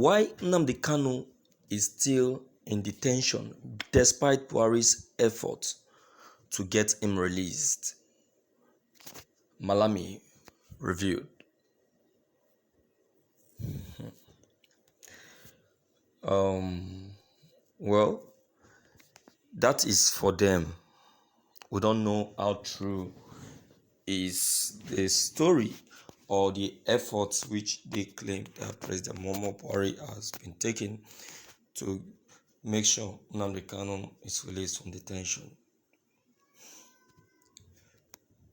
Why Nnamdi Kanu is still in detention despite Buharis' efforts to get him released. Malami reviewed. Well, that is for them. We don't know how true is the story or the efforts which they claim that President Muhammadu Buhari has been taking to make sure Nnamdi Kanu is released from detention.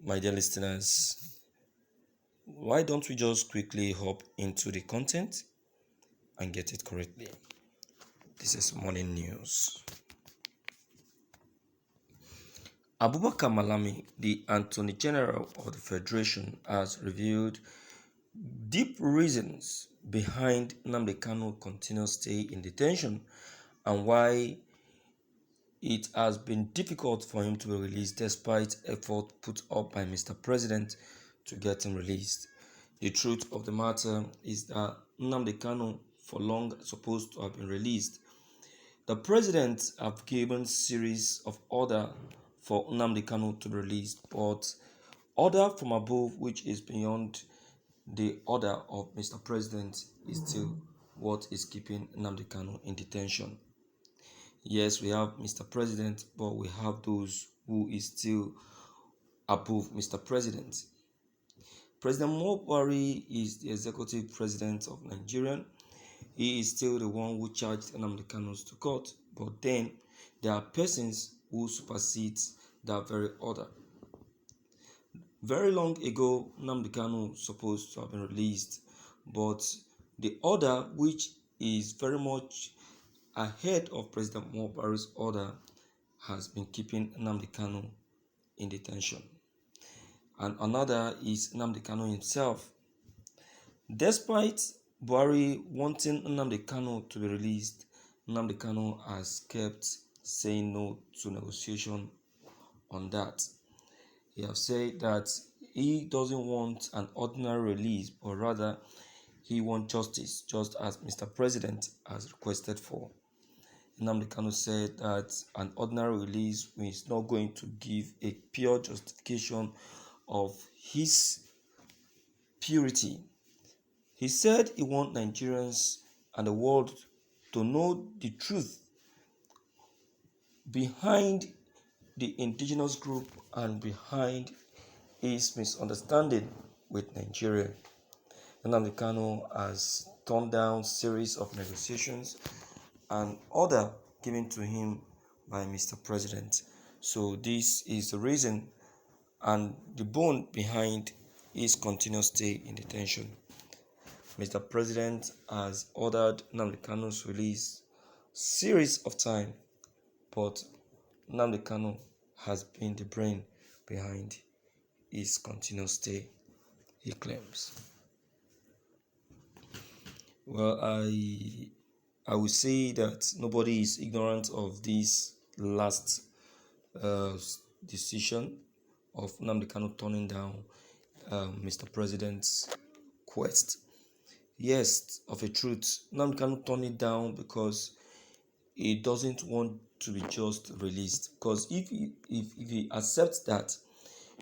My dear listeners, why don't we just quickly hop into the content and get it correctly? This is morning news. Abubakar Malami, the Attorney General of the Federation, has revealed deep reasons behind Nnamdi Kanu's continued stay in detention and why it has been difficult for him to be released despite effort put up by Mr. President to get him released. The truth of the matter is that Nnamdi Kanu for long supposed to have been released. The president have given series of order for Nnamdi Kanu to be released, but order from above, which is beyond the order of Mr. President, is still what is keeping Nnamdi Kanu in detention. Yes, we have Mr. President, but we have those who is still above Mr. President. President Muhammadu Buhari is the executive president of Nigeria. He is still the one who charged Nnamdi Kanu to court, but then there are persons who supersede that very order. Very long ago, Nnamdi Kanu was supposed to have been released, but the order, which is very much ahead of President Muhammadu Buhari's order, has been keeping Nnamdi Kanu in detention. And another is Nnamdi Kanu himself. Despite Buhari wanting Nnamdi Kanu to be released, Nnamdi Kanu has kept saying no to negotiation on that. He has said that he doesn't want an ordinary release, but rather he wants justice, just as Mr. President has requested for. Nnamdi Kanu said that an ordinary release is not going to give a pure justification of his purity. He said he wants Nigerians and the world to know the truth behind the indigenous group and behind his misunderstanding with Nigeria. Nnamdi Kanu has turned down series of negotiations and order given to him by Mr. President. So this is the reason and the bone behind his continuous stay in detention. Mr. President has ordered Nnamdi Kanu's release series of time, but Nnamdi Kanu has been the brain behind his continuous stay, he claims. Well, I would say that nobody is ignorant of this last decision of Nnamdi Kanu turning down Mr. President's quest. Yes, of a truth, Nnamdi Kanu turned it down because he doesn't want to be just released. Because if he accepts that,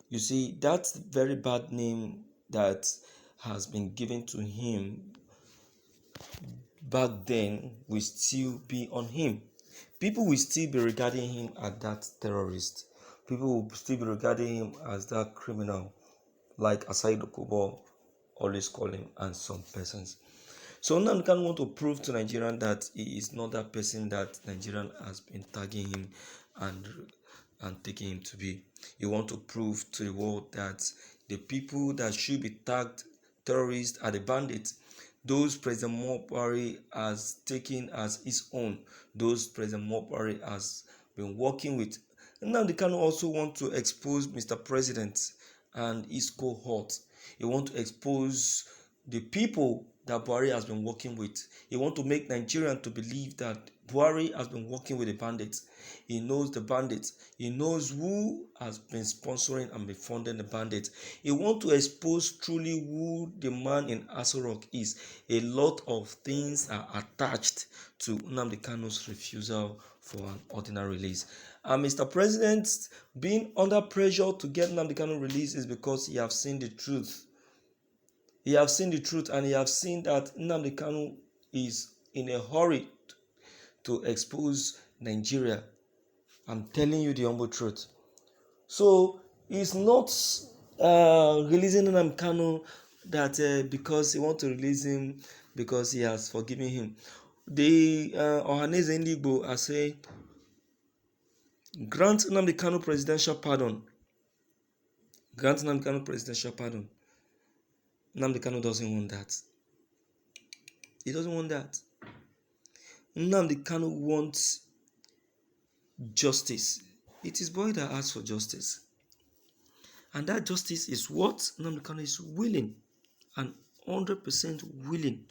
you see, that very bad name that has been given to him back then will still be on him. People will still be regarding him as that terrorist. People will still be regarding him as that criminal, like Asaido Kobo always call him, and some persons. So Nnamdi Kanu want to prove to Nigerian that he is not that person that Nigerian has been tagging him and taking him to be. He want to prove to the world that the people that should be tagged terrorists are the bandits. Those President Muhammadu Buhari has taken as his own. Those President Muhammadu Buhari has been working with. Nnamdi Kanu also want to expose Mr. President and his cohort. He want to expose the people that Buhari has been working with. He wants to make Nigerians to believe that Buhari has been working with the bandits. He knows the bandits. He knows who has been sponsoring and been funding the bandits. He wants to expose truly who the man in Aso Rock is. A lot of things are attached to Nnamdi Kanu's refusal for an ordinary release. And Mr. President being under pressure to get Nnamdi Kanu released is because he has seen the truth. He has seen the truth, and he has seen that Nnamdi Kanu is in a hurry to expose Nigeria. I'm telling you the humble truth. So he's not releasing Nnamdi Kanu that because he wants to release him because he has forgiven him. The Ohaneze Ndigbo are saying, grant Nnamdi Kanu presidential pardon. Grant Nnamdi Kanu presidential pardon. Nnamdi Kanu doesn't want that. He doesn't want that. Nnamdi Kanu wants justice. It is boy that asks for justice. And that justice is what Nnamdi Kanu is willing and 100% willing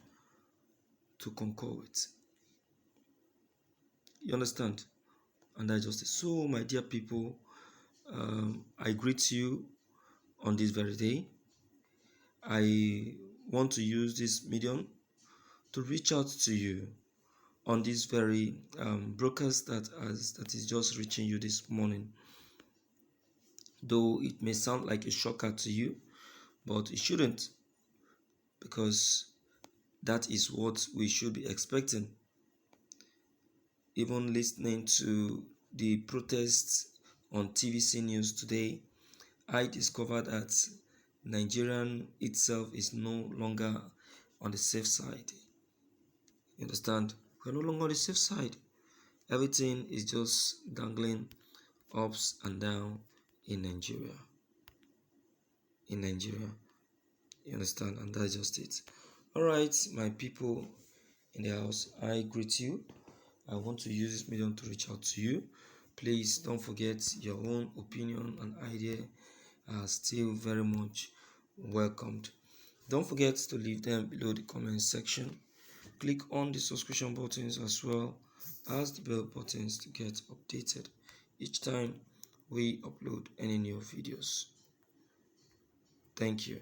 to concur with. You understand? And that justice. So, my dear people, I greet you on this very day. I want to use this medium to reach out to you on this very broadcast that is just reaching you this morning. Though it may sound like a shocker to you, but it shouldn't, because that is what we should be expecting. Even listening to the protests on TVC News today, I discovered that Nigerian itself is no longer on the safe side. You understand? We're no longer on the safe side. Everything is just dangling ups and down in Nigeria. In Nigeria. You understand? And that's just it. Alright, my people in the house, I greet you. I want to use this medium to reach out to you. Please don't forget your own opinion and idea are still very much welcomed. Don't forget to leave them below the comment section. Click on the subscription buttons as well as the bell buttons to get updated each time we upload any new videos. Thank you.